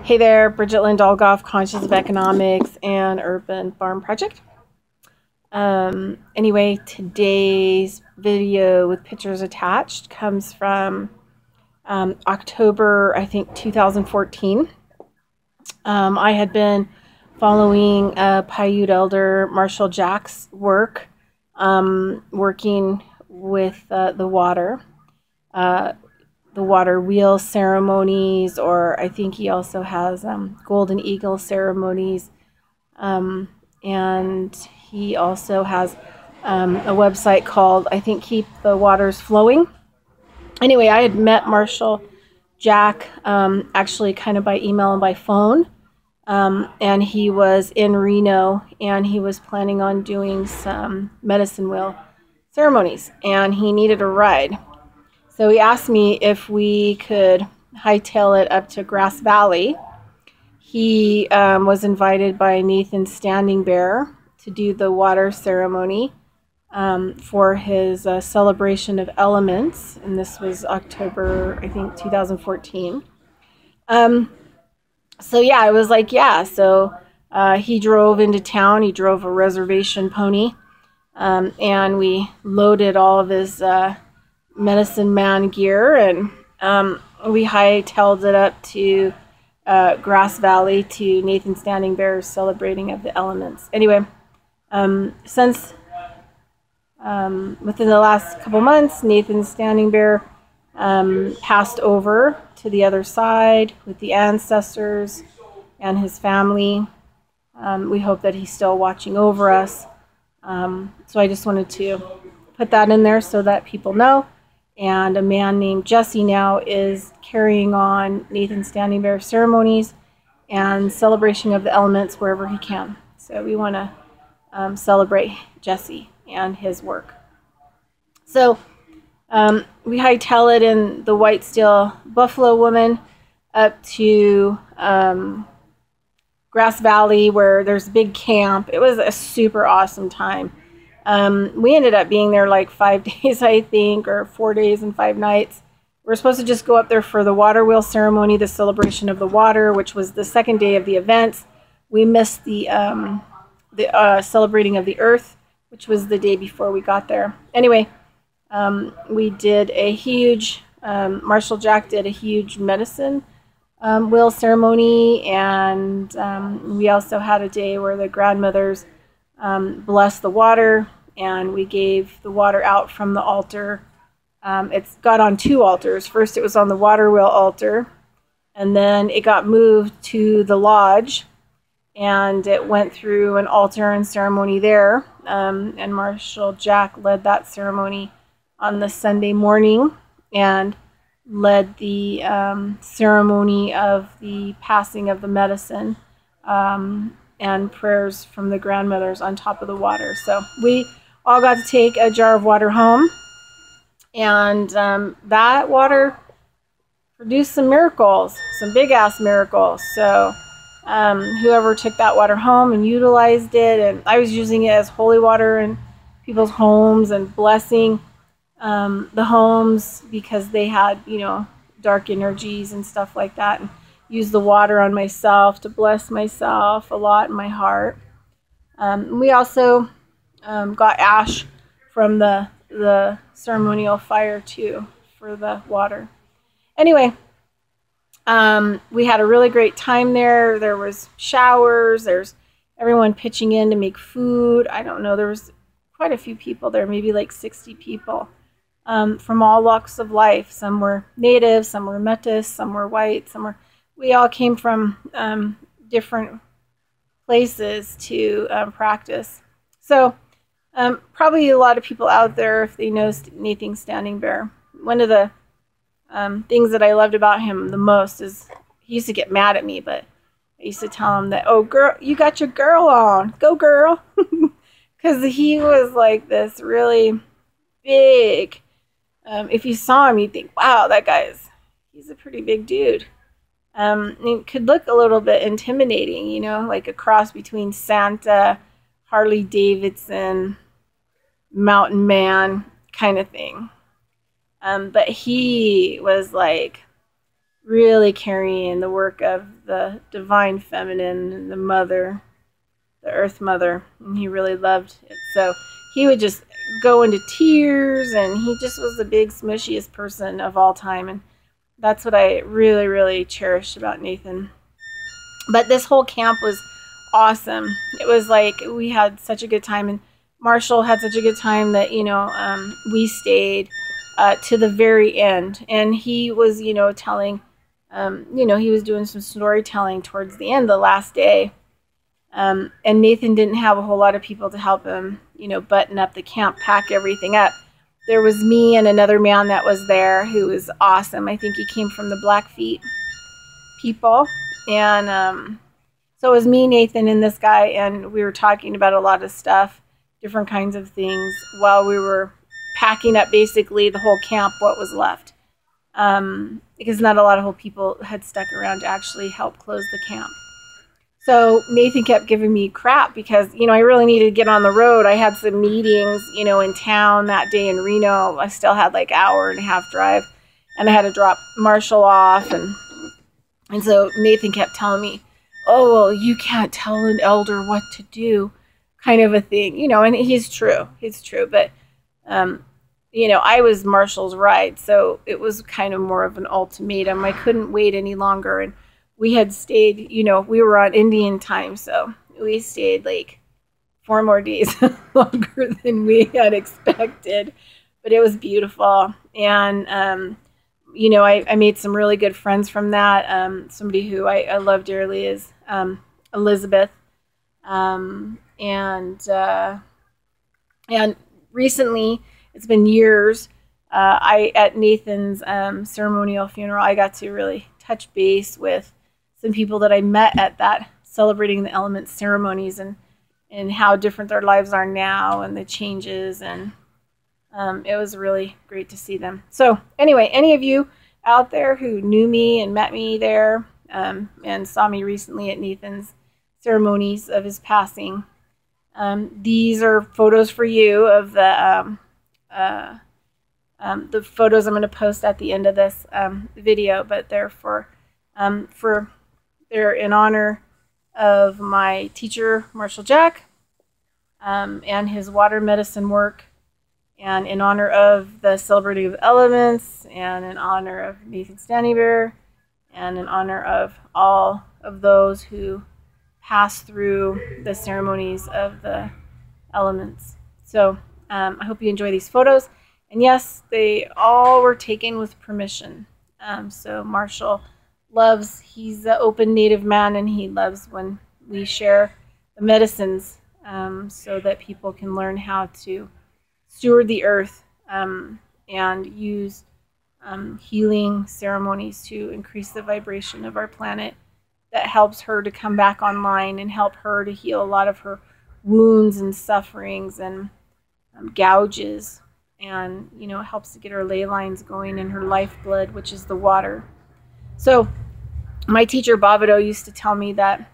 Hey there, Bridget Lynn Dolgoff, Conscious of Economics and Urban Farm Project. Anyway, today's video with pictures attached comes from October, I think, 2014. I had been following Paiute elder Marshall Jack's work, working with the water wheel ceremonies, or I think he also has golden eagle ceremonies, and he also has a website called, I think, Keep the Waters Flowing. Anyway, I had met Marshall Jack actually kind of by email and by phone, and he was in Reno, and he was planning on doing some medicine wheel ceremonies, and he needed a ride. So he asked me if we could hightail it up to Grass Valley. He was invited by Nathan Standing Bear to do the water ceremony for his celebration of elements, and this was October, I think, 2014. So yeah, I was like, yeah. So he drove into town. He drove a reservation pony, and we loaded all of his medicine man gear, and we hightailed it up to Grass Valley to Nathan Standing Bear's celebrating of the elements. Anyway, since within the last couple months, Nathan Standing Bear passed over to the other side with the ancestors and his family. We hope that he's still watching over us. So I just wanted to put that in there so that people know. And a man named Jesse now is carrying on Nathan Standing Bear ceremonies and celebration of the elements wherever he can. So we want to celebrate Jesse and his work. So we hightail it in the White Steel Buffalo Woman up to Grass Valley, where there's a big camp. It was a super awesome time. We ended up being there like 5 days, I think, or 4 days and 5 nights. We're supposed to just go up there for the water wheel ceremony, the celebration of the water, which was the second day of the events. We missed the celebrating of the earth, which was the day before we got there. Anyway, we did a huge, Marshall Jack did a huge medicine wheel ceremony, and we also had a day where the grandmothers blessed the water, and we gave the water out from the altar. It's got on 2 altars. First it was on the water wheel altar, and then it got moved to the lodge, and it went through an altar and ceremony there, and Marshall Jack led that ceremony on the Sunday morning and led the ceremony of the passing of the medicine, and prayers from the grandmothers on top of the water. So we all got to take a jar of water home, and that water produced some miracles, some big ass miracles. So whoever took that water home and utilized it, and I was using it as holy water in people's homes and blessing the homes because they had, dark energies and stuff like that, and use the water on myself to bless myself a lot in my heart. We also got ash from the ceremonial fire too for the water. Anyway, we had a really great time there. There was showers. There's everyone pitching in to make food. I don't know. There was quite a few people there, maybe like 60 people. From all walks of life. Some were native, some were metis, some were white, we all came from different places to practice. So probably a lot of people out there, if they know Nathan Standing Bear, one of the things that I loved about him the most is he used to get mad at me, but I used to tell him that, oh girl, you got your girl on, go girl, because he was like this really big, if you saw him, you'd think, wow, he's a pretty big dude. It could look a little bit intimidating, like a cross between Santa, Harley Davidson, mountain man kind of thing. But he was like really carrying the work of the divine feminine, the mother, the earth mother, and he really loved it. So he would just go into tears, and he just was the big smushiest person of all time, and that's what I really, really cherished about Nathan. But this whole camp was awesome. It was like we had such a good time, and Marshall had such a good time that, you know, we stayed to the very end. And he was, you know, telling, you know, he was doing some storytelling towards the end, the last day. And Nathan didn't have a whole lot of people to help him, you know, button up the camp, pack everything up. There was me and another man that was there who was awesome. I think he came from the Blackfeet people. And so it was me, Nathan, and this guy, and we were talking about a lot of stuff, different kinds of things, while we were packing up basically the whole camp, what was left. Because not a lot of whole people had stuck around to actually help close the camp. So Nathan kept giving me crap because, you know, I really needed to get on the road. I had some meetings, you know, in town that day in Reno. I still had like an hour and a half drive, and I had to drop Marshall off. And so Nathan kept telling me, oh, well, you can't tell an elder what to do, kind of a thing, you know, and he's true. But, you know, I was Marshall's ride, so it was kind of more of an ultimatum. I couldn't wait any longer, and we had stayed, you know, we were on Indian time, so we stayed like 4 more days longer than we had expected, but it was beautiful. And, you know, I made some really good friends from that. Somebody who I love dearly is Elizabeth. And recently, it's been years, at Nathan's ceremonial funeral, I got to really touch base with some people that I met at that Celebrating the Elements ceremonies, and how different their lives are now and the changes, and it was really great to see them. So anyway, any of you out there who knew me and met me there and saw me recently at Nathan's ceremonies of his passing, these are photos for you of the photos I'm going to post at the end of this video, but they're they're in honor of my teacher, Marshall Jack, and his water medicine work, and in honor of the Celebrating of Elements, and in honor of Nathan Standing Bear, and in honor of all of those who pass through the ceremonies of the elements. So I hope you enjoy these photos. And yes, they all were taken with permission. So Marshall loves, he's an open Native man, and he loves when we share the medicines so that people can learn how to steward the earth and use healing ceremonies to increase the vibration of our planet. That helps her to come back online and help her to heal a lot of her wounds and sufferings and gouges, and, you know, it helps to get her ley lines going in her lifeblood, which is the water. So my teacher Bobido used to tell me that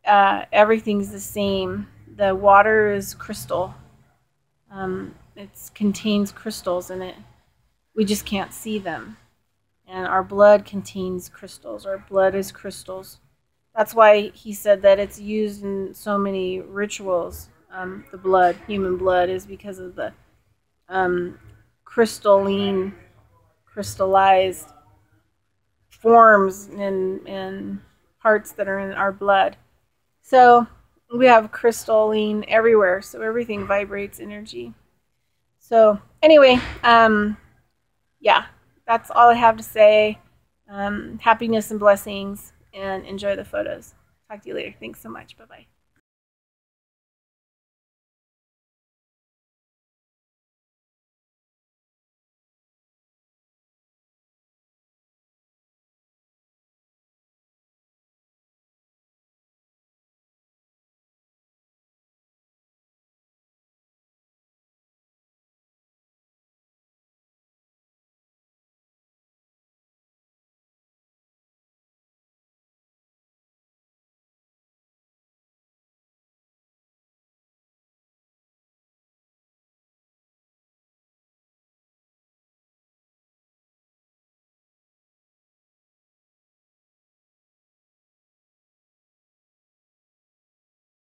everything's the same. The water is crystal. It contains crystals in it. We just can't see them. And our blood contains crystals. Our blood is crystals. That's why he said that it's used in so many rituals. The blood, human blood, is because of the crystallized forms and parts that are in our blood. So we have crystalline everywhere, so everything vibrates energy. So anyway, yeah, that's all I have to say. Happiness and blessings, and enjoy the photos. Talk to you later. Thanks so much. Bye-bye.